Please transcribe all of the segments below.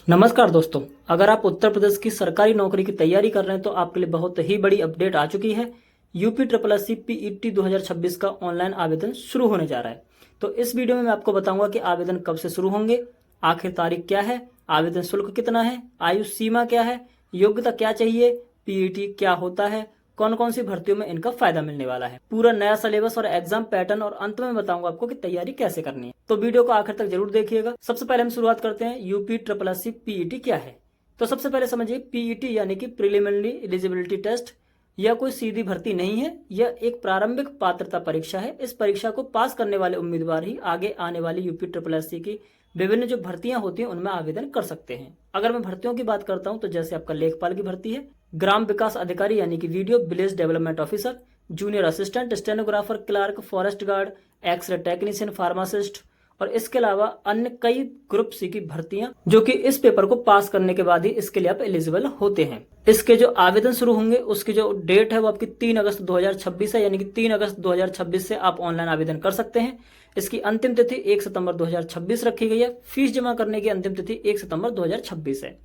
नमस्कार दोस्तों, अगर आप उत्तर प्रदेश की सरकारी नौकरी की तैयारी कर रहे हैं तो आपके लिए बहुत ही बड़ी अपडेट आ चुकी है। UP triple S C PET 2026 का ऑनलाइन आवेदन शुरू होने जा रहा है। तो इस वीडियो में मैं आपको बताऊंगा कि आवेदन कब से शुरू होंगे, आखिर तारीख क्या है, आवेदन शुल्क कितना है, आयु सीमा क्या है, योग्यता क्या चाहिए, पीईटी क्या होता है, कौन कौन सी भर्तियों में इनका फायदा मिलने वाला है, पूरा नया सिलेबस और एग्जाम पैटर्न, और अंत में बताऊंगा आपको कि तैयारी कैसे करनी है। तो वीडियो को आखिर तक जरूर देखिएगा। सबसे पहले हम शुरुआत करते हैं, UP triple S C PET क्या है। तो सबसे पहले समझिए, पीईटी यानी कि प्रिलिमिनरी एलिजिबिलिटी टेस्ट। यह कोई सीधी भर्ती नहीं है, यह एक प्रारंभिक पात्रता परीक्षा है। इस परीक्षा को पास करने वाले उम्मीदवार ही आगे आने वाली यूपी ट्रिपल एस सी की विभिन्न जो भर्तियां होती हैं उनमें आवेदन कर सकते हैं। अगर मैं भर्तियों की बात करता हूं तो जैसे आपका लेखपाल की भर्ती है, ग्राम विकास अधिकारी यानी कि VDO village development officer, junior assistant, stenographer, clerk, forest guard, X ray technician, pharmacist, और इसके अलावा अन्य कई ग्रुप सी की भर्तियां जो कि इस पेपर को पास करने के बाद ही इसके लिए आप एलिजिबल होते हैं। इसके जो आवेदन शुरू होंगे उसकी जो डेट है वो आपकी 3 अगस्त 2026 है, यानी कि 3 अगस्त 2026 से आप ऑनलाइन आवेदन कर सकते हैं। इसकी अंतिम तिथि 1 सितंबर 2026 रखी गई है। फीस जमा करने की अंतिम तिथि 1 सितंबर 2026 है।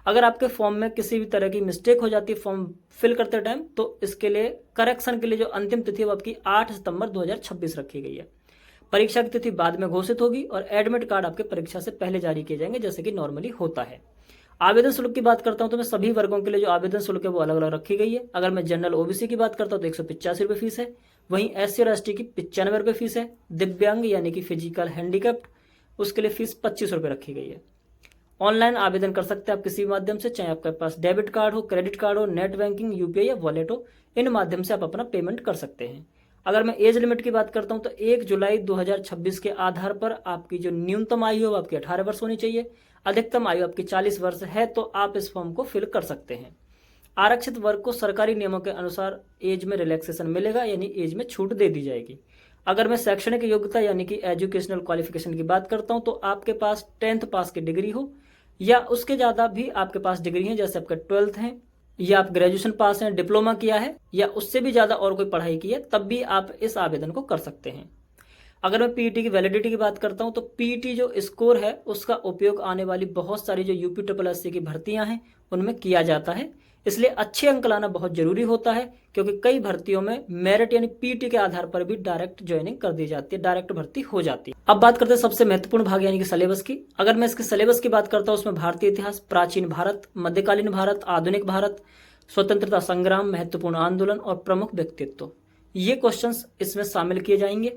अगर आपके फॉर्म में किसी भी तरह की मिस्टेक हो जाती है फॉर्म फिल करते टाइम, तो इसके लिए करेक्शन के लिए जो अंतिम तिथि है वो आपकी 8 सितंबर 2026 रखी गई है। परीक्षा की तिथि बाद में घोषित होगी और एडमिट कार्ड आपके परीक्षा से पहले जारी किए जाएंगे, जैसे कि नॉर्मली होता है। आवेदन शुल्क की बात करता हूं तो मैं सभी वर्गों के लिए जो आवेदन शुल्क है वो अलग अलग रखी गई है। अगर मैं जनरल ओबीसी की बात करता हूं तो 185 रुपये फीस है। वहीं एससी और एसटी की 95 रुपये फीस है। दिव्यांग यानी कि फिजिकल हैंडीकैप्ड, उसके लिए फीस 25 रुपये रखी गई है। ऑनलाइन आवेदन कर सकते हैं आप किसी माध्यम से, चाहे आपके पास डेबिट कार्ड हो, क्रेडिट कार्ड हो, नेट बैंकिंग, यूपीआई या वॉलेट हो, इन माध्यम से आप अपना पेमेंट कर सकते हैं। अगर मैं एज लिमिट की बात करता हूं तो 1 जुलाई 2026 के आधार पर आपकी जो न्यूनतम आयु है वो आपकी 18 वर्ष होनी चाहिए। अधिकतम आयु आपकी 40 वर्ष है, तो आप इस फॉर्म को फिल कर सकते हैं। आरक्षित वर्ग को सरकारी नियमों के अनुसार एज में रिलैक्सेशन मिलेगा, यानी एज में छूट दे दी जाएगी। अगर मैं शैक्षणिक योग्यता यानी कि एजुकेशनल क्वालिफिकेशन की बात करता हूं तो आपके पास 10th पास की डिग्री हो या उसके ज्यादा भी आपके पास डिग्री है, जैसे आपका 12th है या आप ग्रेजुएशन पास हैं, डिप्लोमा किया है या उससे भी ज्यादा और कोई पढ़ाई की है, तब भी आप इस आवेदन को कर सकते हैं। अगर मैं पीईटी की वैलिडिटी की बात करता हूं तो पीईटी जो स्कोर है उसका उपयोग आने वाली बहुत सारी जो यूपी ट्रिपल एस सी की भर्तियां हैं उनमें किया जाता है। इसलिए अच्छे अंक लाना बहुत जरूरी होता है, क्योंकि कई भर्तियों में मेरिट यानी पीईटी के आधार पर भी डायरेक्ट ज्वाइनिंग कर दी जाती है, डायरेक्ट भर्ती हो जाती है। अब बात करते हैं सबसे महत्वपूर्ण भाग यानी कि सिलेबस की। अगर मैं इसके सिलेबस की बात करता हूं उसमें भारतीय इतिहास, प्राचीन भारत, मध्यकालीन भारत, आधुनिक भारत, स्वतंत्रता संग्राम, महत्वपूर्ण आंदोलन और प्रमुख व्यक्तित्व, ये क्वेश्चंस इसमें शामिल किए जाएंगे।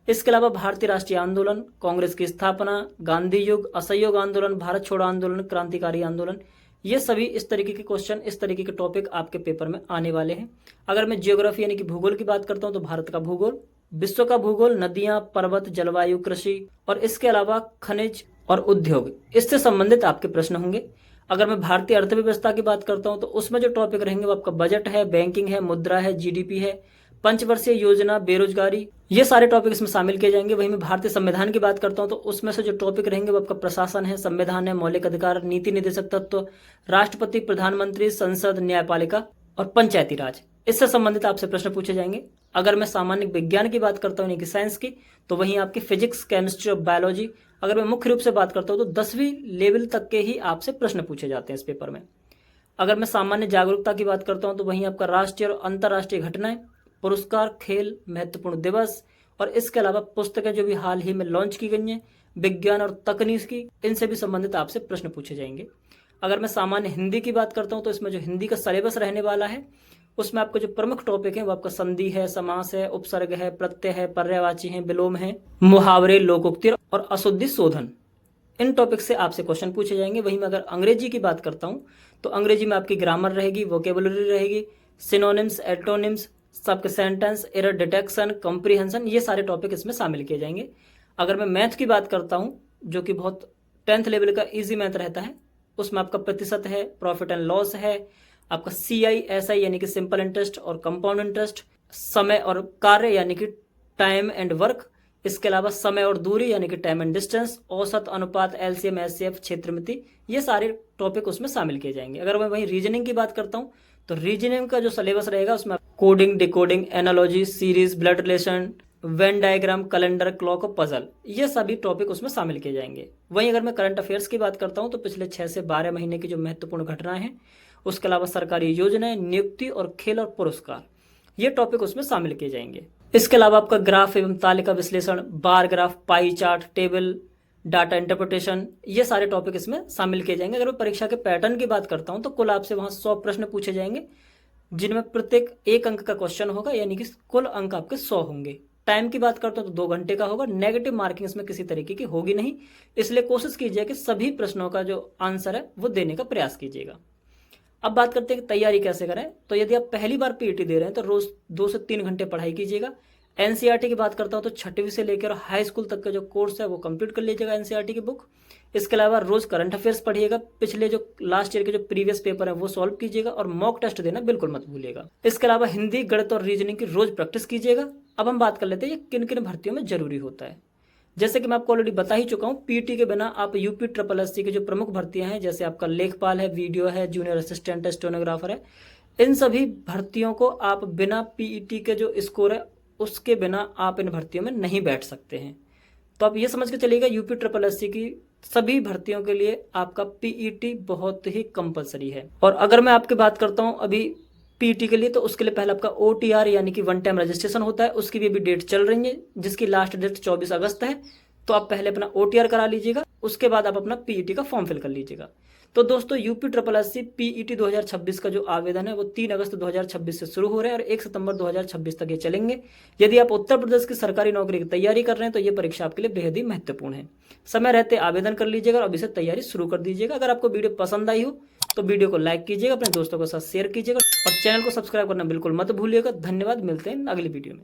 इसके अलावा भारतीय राष्ट्रीय आंदोलन, कांग्रेस की स्थापना, गांधी युग, असहयोग आंदोलन, भारत छोड़ो आंदोलन, क्रांतिकारी आंदोलन, ये सभी इस तरीके के क्वेश्चन, इस तरीके के टॉपिक आपके पेपर में आने वाले हैं। अगर मैं जियोग्राफी यानी कि भूगोल की बात करता हूं तो भारत का भूगोल, विश्व का भूगोल, नदियां, पर्वत, जलवायु, कृषि और इसके अलावा खनिज और उद्योग, इससे संबंधित आपके प्रश्न होंगे। अगर मैं भारतीय अर्थव्यवस्था की बात करता हूं तो उसमें जो टॉपिक रहेंगे वो आपका बजट है, बैंकिंग है, मुद्रा है, जीडीपी है, पंचवर्षीय योजना, बेरोजगारी, ये सारे टॉपिक इसमें शामिल किए जाएंगे। वहीं मैं भारतीय संविधान की बात करता हूं तो उसमें से जो टॉपिक रहेंगे वो आपका प्रशासन है, संविधान है, मौलिक अधिकार, नीति निर्देशक तत्व, राष्ट्रपति, प्रधानमंत्री, संसद, न्यायपालिका और पंचायती राज, इससे संबंधित आपसे प्रश्न पूछे जाएंगे। अगर मैं सामान्य विज्ञान की बात करता हूँ यानी कि साइंस की, तो वहीं आपकी फिजिक्स, केमिस्ट्री और बायोलॉजी। अगर मैं मुख्य रूप से बात करता हूँ तो 10वीं लेवल तक के ही आपसे प्रश्न पूछे जाते हैं इस पेपर में। अगर मैं सामान्य जागरूकता की बात करता हूँ तो वहीं आपका राष्ट्रीय और अंतर्राष्ट्रीय घटनाएं, पुरस्कार, खेल, महत्वपूर्ण दिवस और इसके अलावा पुस्तकें जो भी हाल ही में लॉन्च की गई हैं, विज्ञान और तकनीक की, इनसे भी संबंधित आपसे प्रश्न पूछे जाएंगे। अगर मैं सामान्य हिंदी की बात करता हूं तो इसमें जो हिंदी का सिलेबस रहने वाला है उसमें आपको जो प्रमुख टॉपिक है वो आपका संधि है, समास है, उपसर्ग है, प्रत्यय है, पर्यायवाची है, विलोम है, मुहावरे, लोकोक्ति और अशुद्धि शोधन, इन टॉपिक से आपसे क्वेश्चन पूछे जाएंगे। वहीं मैं अगर अंग्रेजी की बात करता हूं तो अंग्रेजी में आपकी ग्रामर रहेगी, वोकेबुलरी रहेगी, सिनोनिम्स, एंटोनिम्स, सबके सेंटेंस, एरर डिटेक्शन, कॉम्प्रिहेंशन, ये सारे टॉपिक इसमें शामिल किए जाएंगे। अगर मैं मैथ की बात करता हूं जो कि बहुत 10th लेवल का इजी मैथ रहता है, उसमें आपका प्रतिशत है, प्रॉफिट एंड लॉस है, आपका CISI यानी कि सिंपल इंटरेस्ट और कंपाउंड इंटरेस्ट, समय और कार्य यानी कि टाइम एंड वर्क, इसके अलावा समय और दूरी यानी कि टाइम एंड डिस्टेंस, औसत, अनुपात, LCM, SCF, क्षेत्रमिति, ये सारे टॉपिक उसमें शामिल किए जाएंगे। अगर मैं वहीं रीजनिंग की बात करता हूँ तो रीजनिंग का जो सिलेबस रहेगा उसमें coding, decoding, analogy, series, blood relation, Venn diagram, calendar, clock और पजल, ये सभी टॉपिक उसमें शामिल किए जाएंगे। वहीं अगर मैं करंट अफेयर्स की बात करता हूं तो पिछले 6 से 12 महीने की जो महत्वपूर्ण घटनाएं हैं, उसके अलावा सरकारी योजनाएं, नियुक्ति और खेल और पुरस्कार, ये टॉपिक उसमें शामिल किए जाएंगे। इसके अलावा आपका ग्राफ एवं तालिका विश्लेषण, bar graph, pie chart, table, data interpretation, ये सारे टॉपिक इसमें शामिल किए जाएंगे। अगर मैं परीक्षा के पैटर्न की बात करता हूं तो कुल आपसे वहां 100 प्रश्न पूछे जाएंगे, जिनमें प्रत्येक 1 अंक का क्वेश्चन होगा, यानी कि कुल अंक आपके 100 होंगे। टाइम की बात करता हूं तो 2 घंटे का होगा। नेगेटिव मार्किंग इसमें किसी तरीके की होगी नहीं, इसलिए कोशिश कीजिए कि सभी प्रश्नों का जो आंसर है वो देने का प्रयास कीजिएगा। अब बात करते हैं कि तैयारी कैसे करें। तो यदि आप पहली बार पीईटी दे रहे हैं तो रोज 2 से 3 घंटे पढ़ाई कीजिएगा। एनसीईआरटी की बात करता हूं तो 6वीं से लेकर हाई स्कूल तक का जो कोर्स है वो कंप्लीट कर लीजिएगा एनसीईआरटी की बुक। इसके अलावा रोज करंट अफेयर्स पढ़िएगा, पिछले जो लास्ट ईयर के जो प्रीवियस पेपर है वो सॉल्व कीजिएगा और मॉक टेस्ट देना बिल्कुल मत भूलिएगा। इसके अलावा हिंदी, गणित और रीजनिंग की रोज प्रैक्टिस कीजिएगा। अब हम बात कर लेते हैं ये किन किन भर्तियों में जरूरी होता है। जैसे कि मैं आपको ऑलरेडी बता ही चुका हूं, पीटी के बिना आप यूपी ट्रिपल एससी की जो प्रमुख भर्तियां हैं, जैसे आपका लेखपाल है, वीडियो है, जूनियर असिस्टेंट है, स्टेनोग्राफर है, इन सभी भर्तियों को आप बिना पीईटी के जो स्कोर है उसके बिना आप इन भर्तियों में नहीं बैठ सकते हैं। तो आप ये समझ के चलिएगा यूपी ट्रिपल एससी की सभी भर्तियों के लिए आपका पीईटी बहुत ही कंपलसरी है। और अगर मैं आपकी बात करता हूं अभी पीईटी के लिए, तो उसके लिए पहले आपका ओटीआर यानी कि वन टाइम रजिस्ट्रेशन होता है, उसकी भी अभी डेट चल रही है, जिसकी लास्ट डेट 24 अगस्त है। तो आप पहले अपना ओटीआर करा लीजिएगा, उसके बाद आप अपना पीईटी का फॉर्म फिल कर लीजिएगा। तो दोस्तों यूपी ट्रिपल एससी पीईटी 2026 का जो आवेदन है वो 3 अगस्त 2026 से शुरू हो रहा है और 1 सितंबर 2026 तक ये चलेंगे। यदि आप उत्तर प्रदेश की सरकारी नौकरी की तैयारी कर रहे हैं तो ये परीक्षा आपके लिए बेहद ही महत्वपूर्ण है। समय रहते आवेदन कर लीजिएगा और अभी से तैयारी शुरू कर दीजिएगा। अगर आपको वीडियो पसंद आई हो तो वीडियो को लाइक कीजिएगा, अपने दोस्तों के साथ शेयर कीजिएगा और चैनल को सब्सक्राइब करना बिल्कुल मत भूलिएगा। धन्यवाद, मिलते हैं अगली वीडियो में।